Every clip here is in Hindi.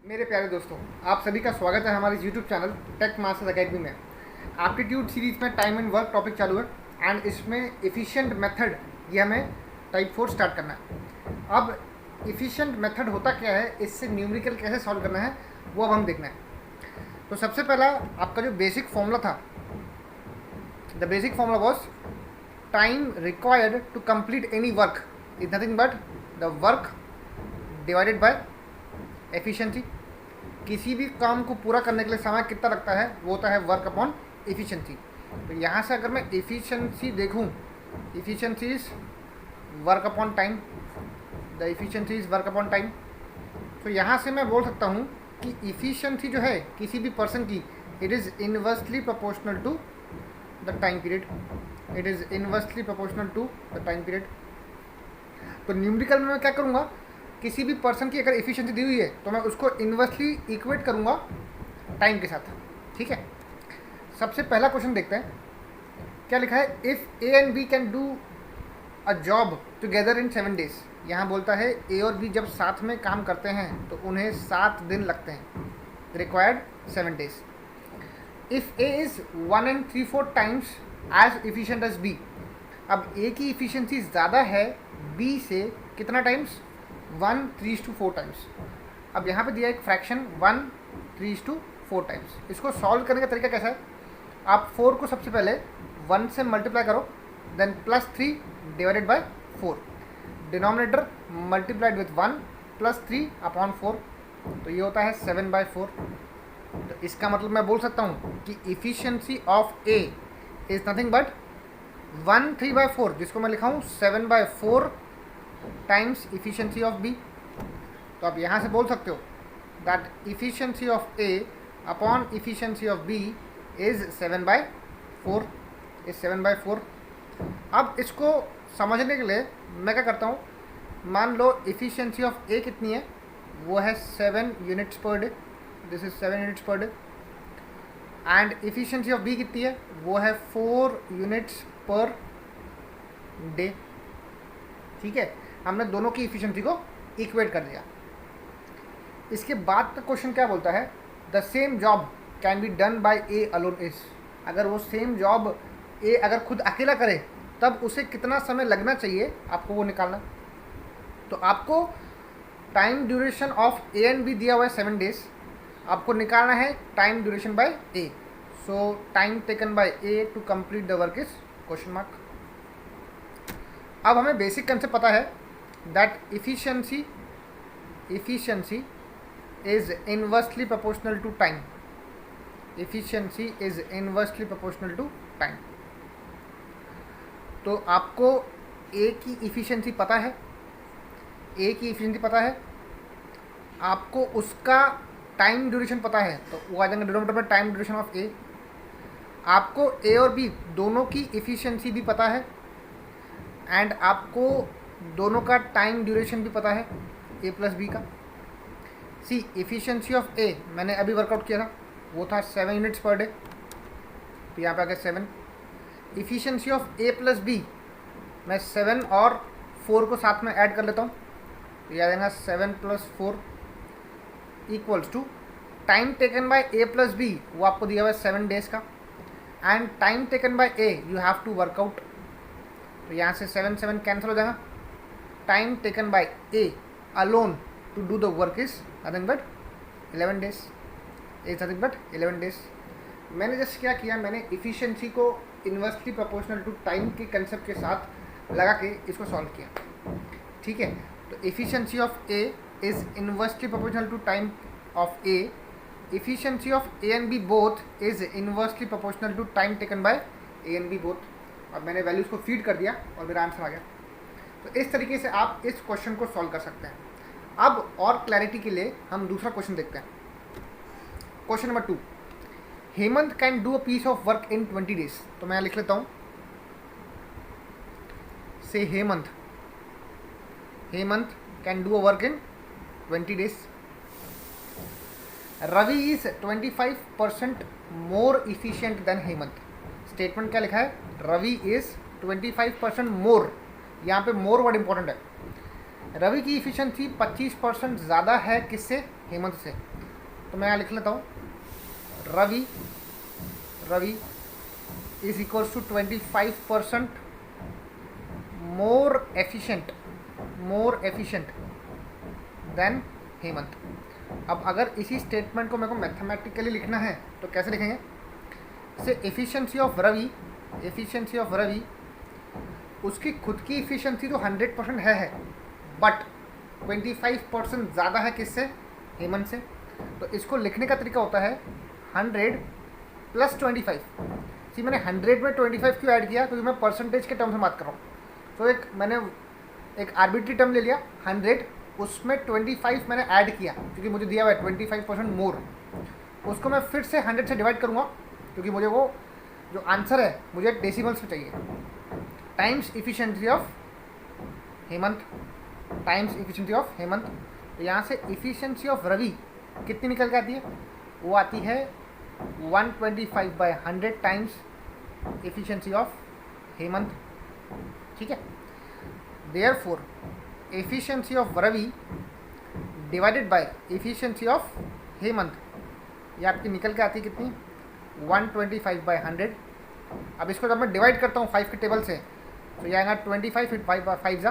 मेरे प्यारे दोस्तों, आप सभी का स्वागत है हमारे YouTube channel Tech Masters Academy में। एप्टीट्यूड सीरीज में टाइम एंड वर्क टॉपिक चालू है एंड इसमें एफिशिएंट मेथड ये हमें टाइप 4 स्टार्ट करना है। अब एफिशिएंट मेथड होता क्या है, इससे न्यूमेरिकल कैसे सॉल्व करना है वो अब हम देखना है। तो सबसे पहला आपका जो बेसिक फॉर्मूला था, the basic formula was time required to complete any work is nothing but the work divided by efficiency. किसी भी काम को पूरा करने के लिए समय कितना लगता है वो होता है वर्क अपॉन एफिशिएंसी। तो यहाँ से अगर मैं एफिशिएंसी देखूँ, efficiency is work upon time, the efficiency is work upon time. तो यहाँ से मैं बोल सकता हूँ कि एफिशिएंसी जो है किसी भी पर्सन की, it is inversely proportional to the time period, it is inversely proportional to the time period. तो न्यूमेरिकल में मैं क्या करूँगा, किसी भी पर्सन की अगर एफिशिएंसी दी हुई है तो मैं उसको इन्वर्सली इक्वेट करूँगा टाइम के साथ। ठीक है, सबसे पहला क्वेश्चन देखते हैं क्या लिखा है। If A and B can do a job together in 7 days। यहाँ बोलता है ए और बी जब साथ में काम करते हैं तो उन्हें 7 दिन लगते हैं, required 7 days। If A is 1 and 3/4 times as efficient as B. अब ए की एफिशिएंसी ज़्यादा है बी से कितना टाइम्स, 1:4 टाइम्स। अब यहाँ पे दिया एक फ्रैक्शन 1:4 टाइम्स। इसको सॉल्व करने का तरीका कैसा है, आप 4 को सबसे पहले 1 से मल्टीप्लाई करो, then +3 divided by 4, denominator multiplied with 1 +3 upon 4, तो ये होता है 7/4। तो इसका मतलब मैं बोल सकता हूँ कि efficiency of A is nothing but 1/3/4, जिसको मैं लिखा हूँ 7/4 टाइम्स इफिशियंसी ऑफ बी। तो आप यहाँ से बोल सकते हो that efficiency of A upon efficiency of B is 7/4, is 7/4। अब इसको समझने के लिए मैं क्या करता हूँ, मान लो इफिशियंसी ऑफ ए कितनी है, वो है 7 units per day, this is 7 units per day. And efficiency of B कितनी है, वो है 4 यूनिट्स पर डे। ठीक है, हमने दोनों की इफिशियंसी को इक्वेट कर दिया। इसके बाद का क्वेश्चन क्या बोलता है, the same job can be done by A alone is. अगर वो सेम जॉब ए अगर खुद अकेला करे तब उसे कितना समय लगना चाहिए, आपको वो निकालना। तो आपको time duration of A and B दिया हुआ है 7 days, आपको निकालना है time duration by A. So time taken by A to complete the work is question mark. अब हमें बेसिक कंसेप्ट पता है that efficiency is inversely proportional to time, efficiency is inversely proportional to time। तो आपको ए की इफिशियंसी पता है, ए की इफिशियंसी पता है, आपको उसका टाइम ड्यूरेशन पता है, तो वो आ जाएंगे डिनोमिनेटर में टाइम ड्यूरेशन ऑफ ए। आपको ए और बी दोनों की इफिशियंसी भी पता है एंड आपको दोनों का टाइम ड्यूरेशन भी पता है ए प्लस बी का। सी एफिशिएंसी ऑफ ए मैंने अभी वर्कआउट किया था, वो था 7 यूनिट्स पर डे, तो यहाँ पे आ गया 7। Efficiency of A plus B, मैं 7 और 4 को साथ में ऐड कर लेता हूँ, तो यह आ जाएगा 7 + 4 equals to time taken by A plus B, वो आपको दिया हुआ है 7 days का, and time taken by A you have to work out. तो यहाँ से 7 कैंसिल हो जाएगा। Time taken by A alone to do the work is nothing but 11 days, is nothing but 11 days। मैंने जस्ट क्या किया, मैंने इफिशियंसी को इन्वर्सली प्रोपोर्शनल टू टाइम के कंसेप्ट के साथ लगा के इसको सॉल्व किया। ठीक है, तो efficiency of A is inversely proportional to time of A, efficiency of A and B both is inversely proportional to time taken by A and B both. और मैंने वैल्यूज़ को फीड कर दिया और मेरा आंसर आ गया। तो इस तरीके से आप इस क्वेश्चन को सॉल्व कर सकते हैं। अब और क्लैरिटी के लिए हम दूसरा क्वेश्चन देखते हैं। Question number 2, Hemant can do a piece of work in 20 days। तो मैं लिख लेता हूँ, say Hemant can do a work in 20 days। Ravi is 25% more efficient than Hemant. Statement क्या लिखा है, रवि इज 25% मोर, यहाँ पे मोर वर्ड इंपॉर्टेंट है। रवि की इफिशियंसी 25% ज़्यादा है किससे, हेमंत से। तो मैं यहाँ लिख लेता हूँ Ravi is equals to 25% more efficient than Hemant. अब अगर इसी स्टेटमेंट को मेरे को मैथमेटिकली लिखना है तो कैसे लिखेंगे? से एफिशिएंसी ऑफ रवि उसकी खुद की एफिशिएंसी तो 100% है, बट 25% ज़्यादा है किससे? हेमंत से। तो इसको लिखने का तरीका होता है 100 प्लस 25। सी मैंने 100 में 25 क्यों ऐड किया? क्योंकि मैं परसेंटेज के टर्म से बात कर रहा हूँ। तो मैंने एक आर्बिट्री टर्म ले लिया 100, उसमें 25 मैंने ऐड किया क्योंकि मुझे दिया हुआ है 25% मोर। उसको मैं फिर से 100 से डिवाइड करूँगा क्योंकि मुझे वो जो आंसर है मुझे डेसिमल्स में चाहिए, टाइम्स एफिशिएंसी ऑफ हेमंत। तो यहाँ से एफिशिएंसी ऑफ रवि कितनी निकल के आती है? वो आती है 125/100 टाइम्स एफिशिएंसी ऑफ हेमंत। ठीक है, therefore efficiency of Ravi divided by efficiency of Hemant, ये आपकी निकल के आती है कितनी? 125/100। अब इसको जब मैं डिवाइड करता हूँ 5 के टेबल से तो ये आएगा 25 फिर 5 जा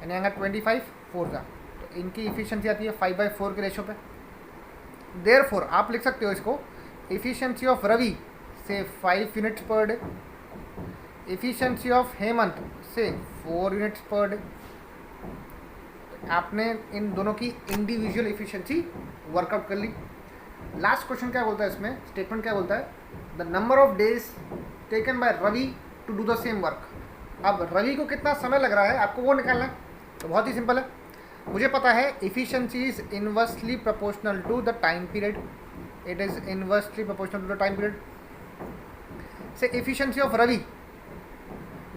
यानी आएगा 25 4 जा, तो इनकी इफिशियंसी आती है 5/4 के रेशो पे। देयरफॉर आप लिख सकते हो इसको एफिशिएंसी ऑफ रवि से 5 units per day, efficiency of Hemant से 4 यूनिट्स पर डे। आपने इन दोनों की इंडिविजुअल एफिशिएंसी वर्कआउट कर ली। लास्ट क्वेश्चन क्या बोलता है इसमें? स्टेटमेंट क्या बोलता है? The number of days taken by Ravi to do the same work. अब रवि को कितना समय लग रहा है आपको वो निकालना है। तो बहुत ही सिंपल है, मुझे पता है efficiency is inversely proportional to the time period. It is inversely proportional to the time period. Say efficiency of Ravi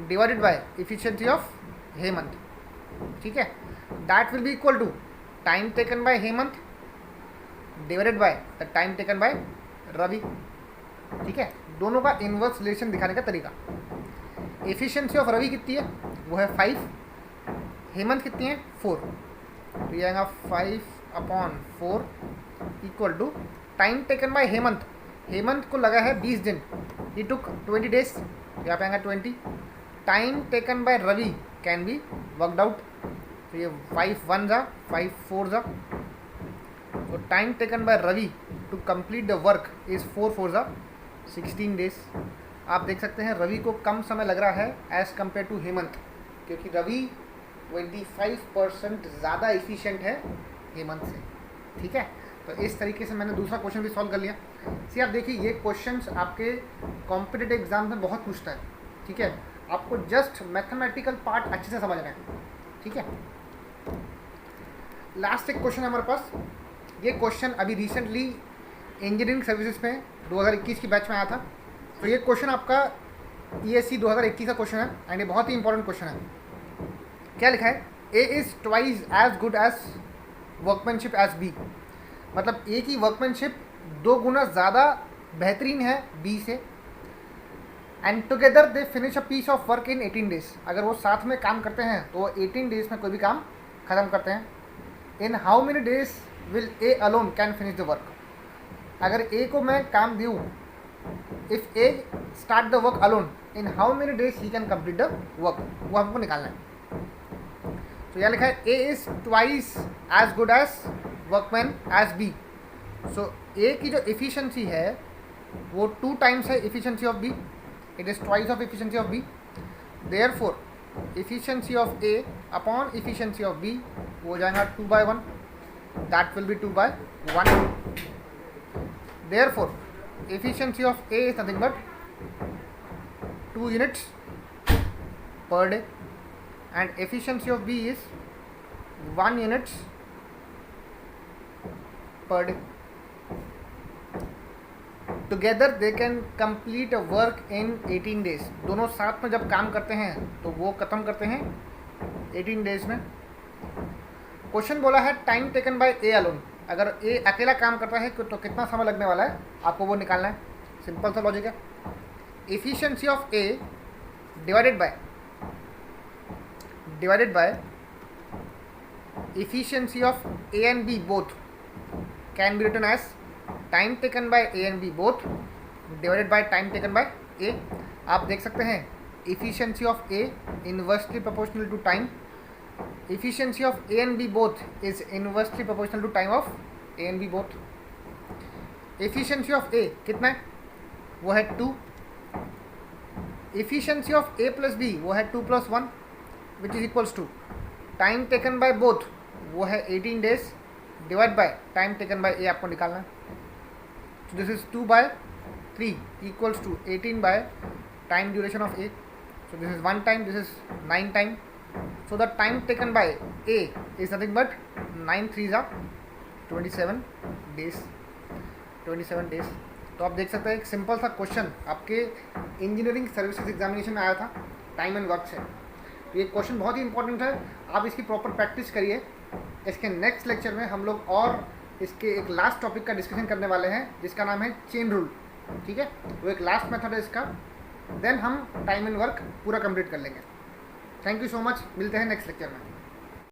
divided by efficiency of Hemant. ठीक है, that will be equal to time taken by Hemant divided by the time taken by Ravi. ठीक है, दोनों का इनवर्स रिलेशन दिखाने का तरीका। एफिशिएंसी ऑफ रवि कितनी है? वो है 5। हेमंत कितनी है? 4। तो ये आएगा 5/4 equal to time taken by Hemant. Hemant को लगा है 20 दिन, ही टुक 20 डेज, यहाँ पे आएगा 20। Time taken by Ravi can be worked out, तो ये 5 1 जा 5 4 जा। तो time taken by Ravi to complete the work is 4 4 जा 16 डेज। आप देख सकते हैं रवि को कम समय लग रहा है एज़ कम्पेयर टू हेमंत, क्योंकि रवि 25% ज़्यादा एफिशिएंट है हेमंत से। ठीक है, तो इस तरीके से मैंने दूसरा क्वेश्चन भी सॉल्व कर लिया। सी आप देखिए ये क्वेश्चंस आपके कॉम्पिटिटिव एग्जाम में बहुत पूछता है। ठीक है, आपको जस्ट मैथमेटिकल पार्ट अच्छे से समझना है। ठीक है, लास्ट एक क्वेश्चन है हमारे पास। ये क्वेश्चन अभी रिसेंटली इंजीनियरिंग सर्विसेज में 2021 की बैच में आया था। तो ये क्वेश्चन आपका ESC 2021 का क्वेश्चन है एंड ये बहुत ही इंपॉर्टेंट क्वेश्चन है। क्या लिखा है? A is twice as good as workmanship as B। मतलब A की वर्कमैनशिप 2 गुना ज़्यादा बेहतरीन है B से। And together they finish a piece of work in 18 days. अगर वो साथ में काम करते हैं तो वो 18 डेज में कोई भी काम ख़त्म करते हैं। In how many days will A alone can finish the work. अगर A को मैं काम दूँ, if A start the work alone, in how many days he can complete the work, वो हमको निकालना है। तो यह लिखा है A is twice as good as workman as B। So A की जो एफिशिएंसी है वो 2 टाइम्स है efficiency of B। It is twice of efficiency of B। Therefore efficiency of A upon efficiency of B वो जाएगा 2/1, that will B 2/1। Therefore efficiency of A is nothing but 2 units per day and efficiency of B is 1 units per day. Together they can complete a work in 18 days. दोनों साथ में जब काम करते हैं तो वो ख़त्म करते हैं 18 डेज में। क्वेश्चन बोला है time taken bye A alone. अगर A अकेला काम करता है तो कितना समय लगने वाला है आपको वो निकालना है। सिंपल सा लॉजिक है। Efficiency of A divided by efficiency of A and B both can be written as time taken by A and B both divided by time taken by A. आप देख सकते हैं efficiency of A inversely proportional to time, efficiency of A and B both is inversely proportional to time of A and B both। efficiency of A कितना है, वो है 2। efficiency of A plus B वो है 2 plus 1 which is equals to time taken by both वो है 18 days divide by time taken bye A आपको निकालना है। so this is 2 by 3 equals to 18 by time duration of A। so this is 1 time, this is 9 time, so the time taken by A is nothing but 9 3s are 27 days, 27 days। तो आप देख सकते हैं एक सिंपल सा क्वेश्चन आपके इंजीनियरिंग सर्विसेज एग्जामिनेशन में आया था टाइम एंड वर्क से। तो ये क्वेश्चन बहुत ही इंपॉर्टेंट है, आप इसकी प्रॉपर प्रैक्टिस करिए। इसके नेक्स्ट लेक्चर में हम लोग और इसके एक लास्ट टॉपिक का डिस्कशन करने वाले हैं जिसका नाम है चेन रूल। ठीक है, वो एक लास्ट मेथड है इसका, देन हम टाइम एंड वर्क पूरा कंप्लीट कर लेंगे। थैंक यू सो मच, मिलते हैं नेक्स्ट लेक्चर में।